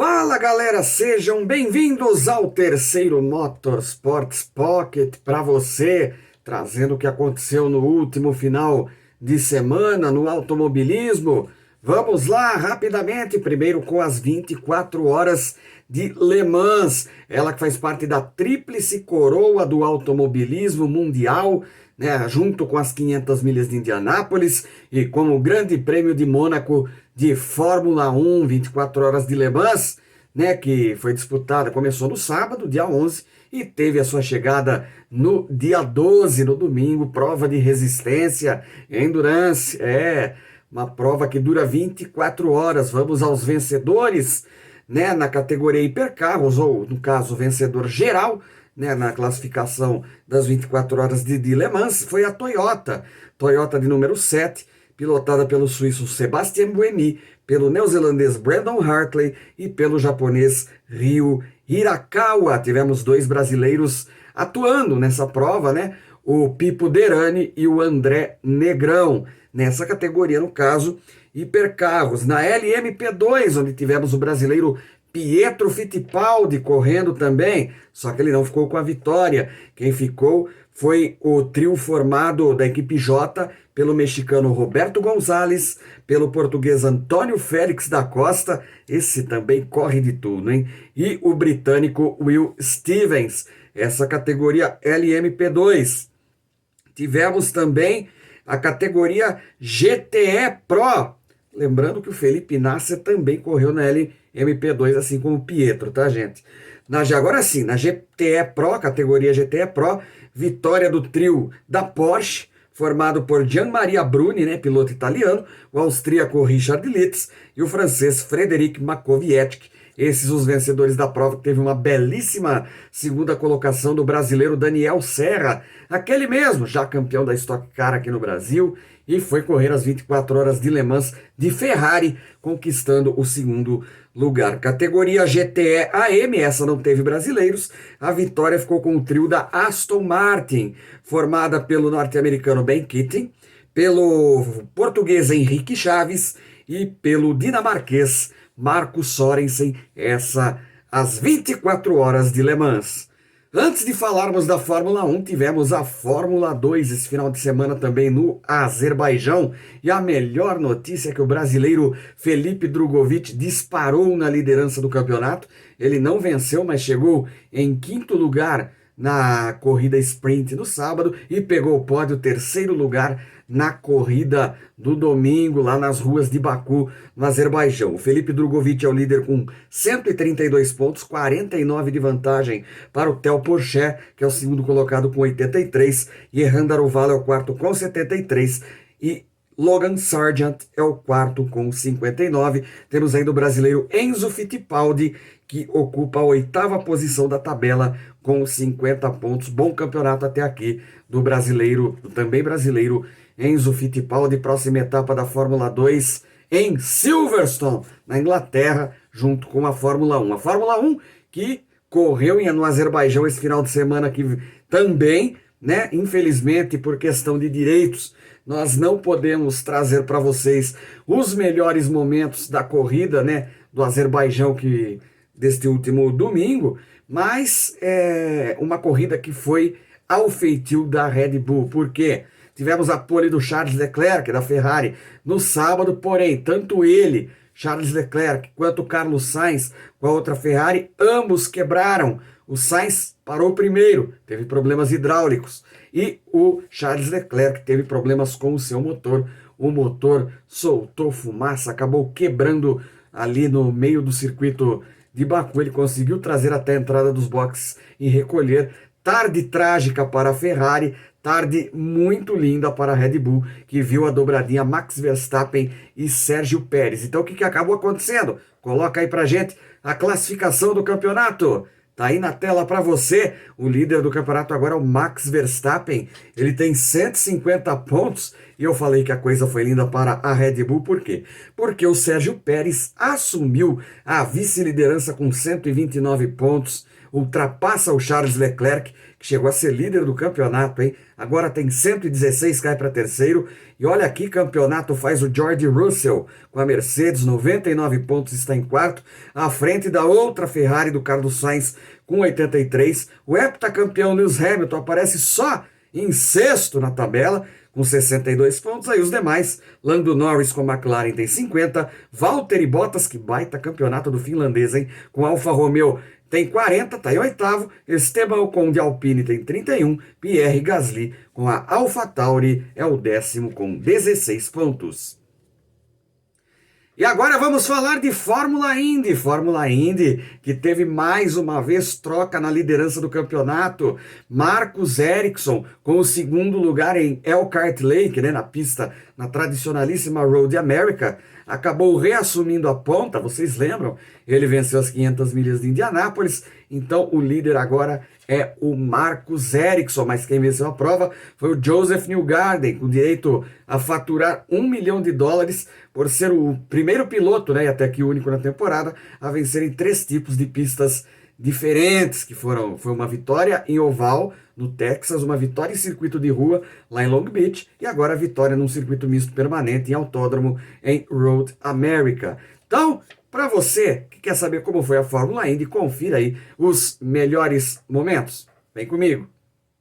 Fala galera, sejam bem-vindos ao terceiro Motorsports Pocket para você, trazendo o que aconteceu no último final de semana no automobilismo. Vamos lá, rapidamente, primeiro com as 24 horas de Le Mans, ela que faz parte da tríplice coroa do automobilismo mundial, né, junto com as 500 milhas de Indianápolis e com o Grande Prêmio de Mônaco de Fórmula 1, 24 horas de Le Mans, né, que foi disputada, começou no sábado, dia 11, e teve a sua chegada no dia 12, no domingo, prova de resistência, endurance, uma prova que dura 24 horas. Vamos aos vencedores, né, na categoria hipercarros, ou no caso, vencedor geral, né, na classificação das 24 horas de Le Mans, foi a Toyota de número 7, pilotada pelo suíço Sebastian Buemi, pelo neozelandês Brandon Hartley e pelo japonês Ryu Hirakawa. Tivemos dois brasileiros atuando nessa prova, né? O Pipo Derani e o André Negrão. Nessa categoria, no caso, hipercarros. Na LMP2, onde tivemos o brasileiro Pietro Fittipaldi correndo também, só que ele não ficou com a vitória. Quem ficou foi o trio formado da equipe J pelo mexicano Roberto Gonzalez, pelo português Antônio Félix da Costa, esse também corre de tudo, hein? E o britânico Will Stevens, essa categoria LMP2. Tivemos também a categoria GTE Pro, lembrando que o Felipe Nasser também correu na LMP2, assim como o Pietro, tá, gente? Agora sim, na GTE Pro, categoria GTE Pro, vitória do trio da Porsche, formado por Gianmaria Bruni, né, piloto italiano, o austríaco Richard Lietz e o francês Frédéric Makowiecki. Esses os vencedores da prova, que teve uma belíssima segunda colocação do brasileiro Daniel Serra, aquele mesmo, já campeão da Stock Car aqui no Brasil, e foi correr as 24 horas de Le Mans de Ferrari, conquistando o segundo lugar. Categoria GTE AM, essa não teve brasileiros, a vitória ficou com o trio da Aston Martin, formada pelo norte-americano Ben Keating, pelo português Henrique Chaves e pelo dinamarquês Marco Sorensen, as 24 horas de Le Mans. Antes de falarmos da Fórmula 1, tivemos a Fórmula 2 esse final de semana também no Azerbaijão. E a melhor notícia é que o brasileiro Felipe Drugovich disparou na liderança do campeonato. Ele não venceu, mas chegou em quinto lugar na corrida sprint no sábado e pegou o pódio, terceiro lugar na corrida do domingo, lá nas ruas de Baku, no Azerbaijão. O Felipe Drugovich é o líder com 132 pontos, 49 de vantagem para o Theo Pourchaire, que é o segundo colocado com 83, e Erhan Daruvala é o quarto com 73, e Logan Sargent é o quarto com 59. Temos ainda o brasileiro Enzo Fittipaldi, que ocupa a oitava posição da tabela com 50 pontos. Bom campeonato até aqui do brasileiro, do também brasileiro Enzo Fittipaldi. Próxima etapa da Fórmula 2 em Silverstone, na Inglaterra, junto com a Fórmula 1. A Fórmula 1 que correu no Azerbaijão esse final de semana aqui também, né? Infelizmente, por questão de direitos, nós não podemos trazer para vocês os melhores momentos da corrida, né, do Azerbaijão deste último domingo, mas é uma corrida que foi ao feitio da Red Bull. Por quê? Tivemos a pole do Charles Leclerc, da Ferrari, no sábado, porém, tanto ele, Charles Leclerc, quanto o Carlos Sainz, com a outra Ferrari, ambos quebraram. O Sainz parou primeiro, teve problemas hidráulicos, e o Charles Leclerc teve problemas com o seu motor. O motor soltou fumaça, acabou quebrando ali no meio do circuito de Baku. Ele conseguiu trazer até a entrada dos boxes e recolher. Tarde trágica para a Ferrari, tarde muito linda para a Red Bull, que viu a dobradinha Max Verstappen e Sérgio Pérez. Então o que acabou acontecendo? Coloca aí pra gente a classificação do campeonato. Tá aí na tela para você. O líder do campeonato agora é o Max Verstappen. Ele tem 150 pontos E eu falei que a coisa foi linda para a Red Bull, por quê? Porque o Sérgio Pérez assumiu a vice-liderança com 129 pontos, ultrapassa o Charles Leclerc, que chegou a ser líder do campeonato, hein? Agora tem 116, cai para terceiro. E olha aqui, campeonato faz o George Russell com a Mercedes, 99 pontos, está em quarto, à frente da outra Ferrari do Carlos Sainz com 83. O heptacampeão Lewis Hamilton aparece só em sexto na tabela, com 62 pontos. Aí os demais, Lando Norris com a McLaren tem 50, Valtteri Bottas, que baita campeonato do finlandês, hein? Com Alfa Romeo tem 40, está em oitavo, Esteban Ocon de Alpine tem 31, Pierre Gasly com a AlphaTauri é o décimo com 16 pontos. E agora vamos falar de Fórmula Indy que teve mais uma vez troca na liderança do campeonato. Marcus Ericsson com o segundo lugar em Elkhart Lake, né, na pista, na tradicionalíssima Road America, acabou reassumindo a ponta, vocês lembram? Ele venceu as 500 milhas de Indianápolis, então o líder agora é o Marcus Ericsson, mas quem venceu a prova foi o Joseph Newgarden, com direito a faturar $1 milhão por ser o primeiro piloto, né, e até aqui o único na temporada, a vencer em 3 tipos de pistas diferentes, que foi uma vitória em oval no Texas, uma vitória em circuito de rua lá em Long Beach e agora a vitória num circuito misto permanente em autódromo em Road America. Então, para você que quer saber como foi a Fórmula Indy, confira aí os melhores momentos. Vem comigo.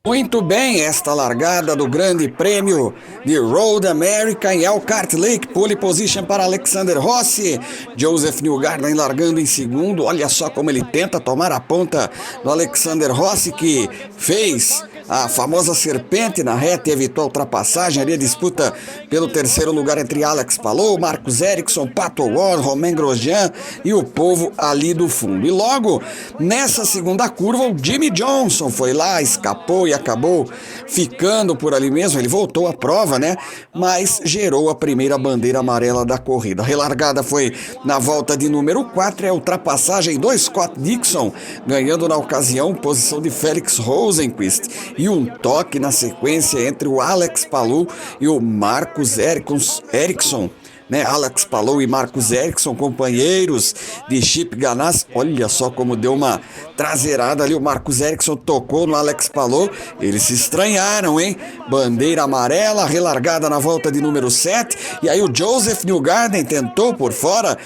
Muito bem, esta largada do Grande Prêmio de Road America em Elkhart Lake, pole position para Alexander Rossi, Joseph Newgarden largando em segundo, olha só como ele tenta tomar a ponta do Alexander Rossi, que fez a famosa serpente na reta e evitou a ultrapassagem, ali a disputa pelo terceiro lugar entre Alex Palou, Marcus Ericsson, Pato Ward, Romain Grosjean e o povo ali do fundo. E logo nessa segunda curva o Jimmy Johnson foi lá, escapou e acabou ficando por ali mesmo, ele voltou à prova, né? Mas gerou a primeira bandeira amarela da corrida. A relargada foi na volta de número 4, é a ultrapassagem do Scott Dixon, ganhando na ocasião posição de Felix Rosenqvist. E um toque na sequência entre o Alex Palou e o Marcus Ericsson, né? Alex Palou e Marcus Ericsson, companheiros de Chip Ganassi. Olha só como deu uma traseirada ali, o Marcus Ericsson tocou no Alex Palou, eles se estranharam, hein? Bandeira amarela, relargada na volta de número 7, e aí o Joseph Newgarden tentou por fora,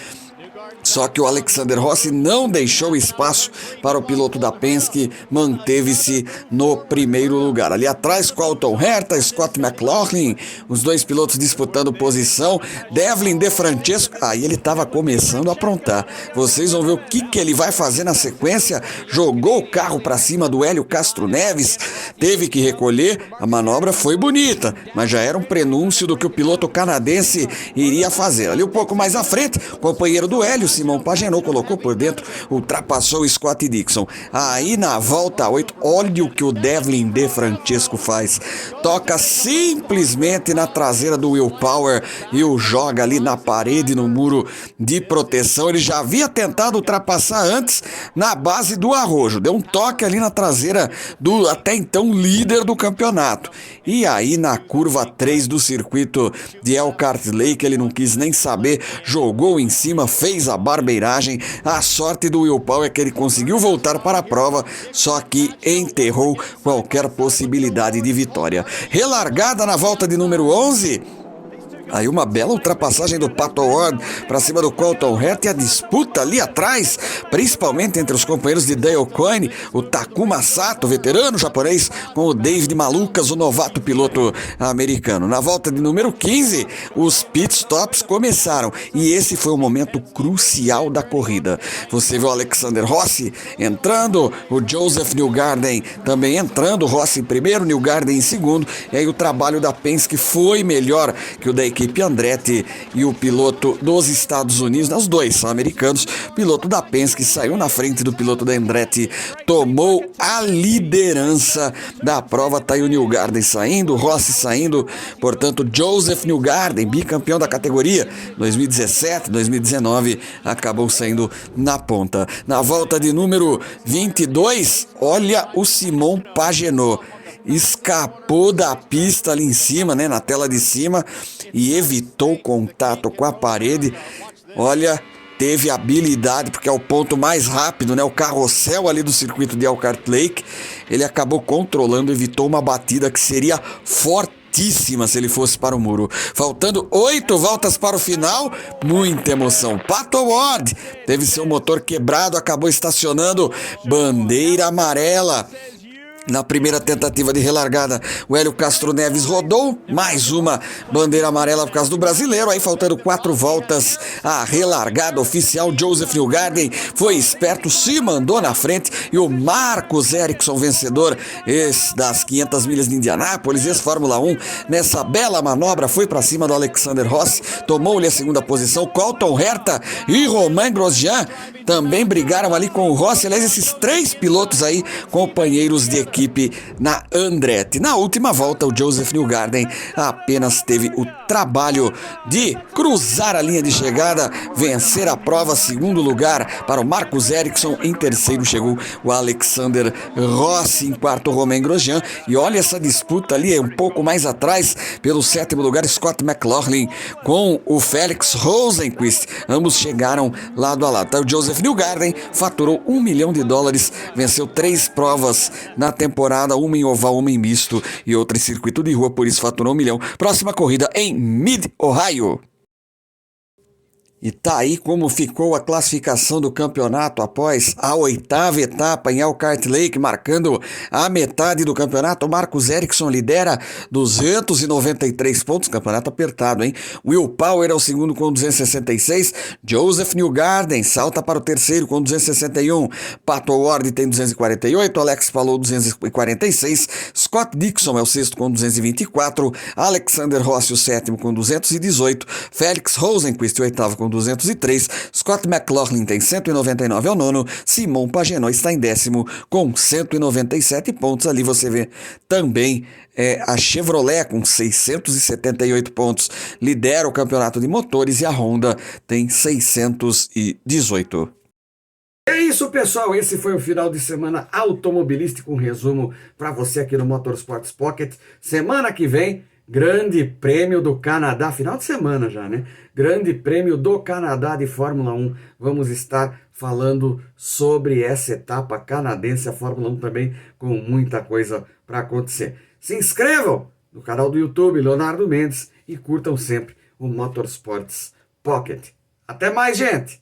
só que o Alexander Rossi não deixou espaço para o piloto da Penske, manteve-se no primeiro lugar. Ali atrás, Colton Herta, Scott McLaughlin, os dois pilotos disputando posição. Devlin De Francesco, aí ele estava começando a aprontar. Vocês vão ver o que ele vai fazer na sequência. Jogou o carro para cima do Hélio Castro Neves, teve que recolher. A manobra foi bonita, mas já era um prenúncio do que o piloto canadense iria fazer. Ali um pouco mais à frente, companheiro do Hélio, Simão Pagenaud, colocou por dentro, ultrapassou o Scott Dixon. Aí na volta 8, olha o que o Devlin De Francesco faz. Toca simplesmente na traseira do Will Power e o joga ali na parede, no muro de proteção. Ele já havia tentado ultrapassar antes na base do arrojo. Deu um toque ali na traseira do até então líder do campeonato. E aí na curva 3 do circuito de Elkhart Lake, ele não quis nem saber, jogou em cima, fez a barbeiragem. A sorte do Will Power é que ele conseguiu voltar para a prova, só que enterrou qualquer possibilidade de vitória. Relargada na volta de número 11, aí uma bela ultrapassagem do Pato Ward para cima do Colton Herta, e a disputa ali atrás, principalmente entre os companheiros de Dale Coyne, o Takuma Sato, veterano japonês, com o David Malukas, o novato piloto americano. Na volta de número 15, os pitstops começaram e esse foi o momento crucial da corrida. Você viu o Alexander Rossi entrando, o Joseph Newgarden também entrando, Rossi em primeiro, Newgarden em segundo, e aí o trabalho da Penske foi melhor que o da equipe Andretti, e o piloto dos Estados Unidos, os dois são americanos, o piloto da Penske saiu na frente do piloto da Andretti, tomou a liderança da prova. Tá aí o Newgarden saindo, o Rossi saindo, portanto Joseph Newgarden, bicampeão da categoria 2017, 2019, acabou saindo na ponta. Na volta de número 22, olha o Simão Pagenaud. escapou da pista ali em cima, né, na tela de cima, e evitou contato com a parede. Olha, teve habilidade, porque é o ponto mais rápido, né, o carrossel ali do circuito de Elkhart Lake. Ele acabou controlando, evitou uma batida que seria fortíssima se ele fosse para o muro. Faltando 8 voltas para o final, muita emoção. Pato Ward teve seu motor quebrado, acabou estacionando, bandeira amarela. Na primeira tentativa de relargada, o Hélio Castro Neves rodou, mais uma bandeira amarela por causa do brasileiro. Aí faltando 4 voltas, a relargada oficial, Joseph Newgarden foi esperto, se mandou na frente, e o Marcus Ericsson, vencedor das 500 milhas de Indianápolis, ex-Fórmula 1, nessa bela manobra, foi para cima do Alexander Rossi, tomou-lhe a segunda posição. Colton Herta e Romain Grosjean também brigaram ali com o Rossi. Aliás, esses 3 pilotos aí, companheiros de equipe na Andretti. Na última volta, o Joseph Newgarden apenas teve o trabalho de cruzar a linha de chegada, vencer a prova. Segundo lugar para o Marcus Ericsson, em terceiro chegou o Alexander Rossi, em quarto o Romain Grosjean. E olha essa disputa ali, um pouco mais atrás, pelo sétimo lugar, Scott McLaughlin com o Felix Rosenqvist. Ambos chegaram lado a lado. O Joseph Newgarden faturou $1 milhão, venceu 3 provas na temporada, uma em oval, uma em misto e outra em circuito de rua, por isso faturou $1 milhão. Próxima corrida em Mid-Ohio. E tá aí como ficou a classificação do campeonato após a 8ª etapa em Elkhart Lake, marcando a metade do campeonato. O Marcus Ericsson lidera 293 pontos, campeonato apertado, hein? Will Power é o segundo com 266, Joseph Newgarden salta para o terceiro com 261, Pato Ward tem 248, Alex Palou 246, Scott Dixon é o sexto com 224, Alexander Rossi o sétimo com 218, Felix Rosenqvist o oitavo com 203, Scott McLaughlin tem 199 ao nono, Simon Pagenaud está em décimo com 197 pontos. Ali você vê também a Chevrolet com 678 pontos, lidera o campeonato de motores, e a Honda tem 618. É isso, pessoal, esse foi o final de semana automobilístico, um resumo para você aqui no Motorsports Pocket. Semana que vem, Grande Prêmio do Canadá, final de semana já, né? Grande Prêmio do Canadá de Fórmula 1. Vamos estar falando sobre essa etapa canadense, a Fórmula 1 também, com muita coisa para acontecer. Se inscrevam no canal do YouTube Leonardo Mendes e curtam sempre o Motorsports Pocket. Até mais, gente!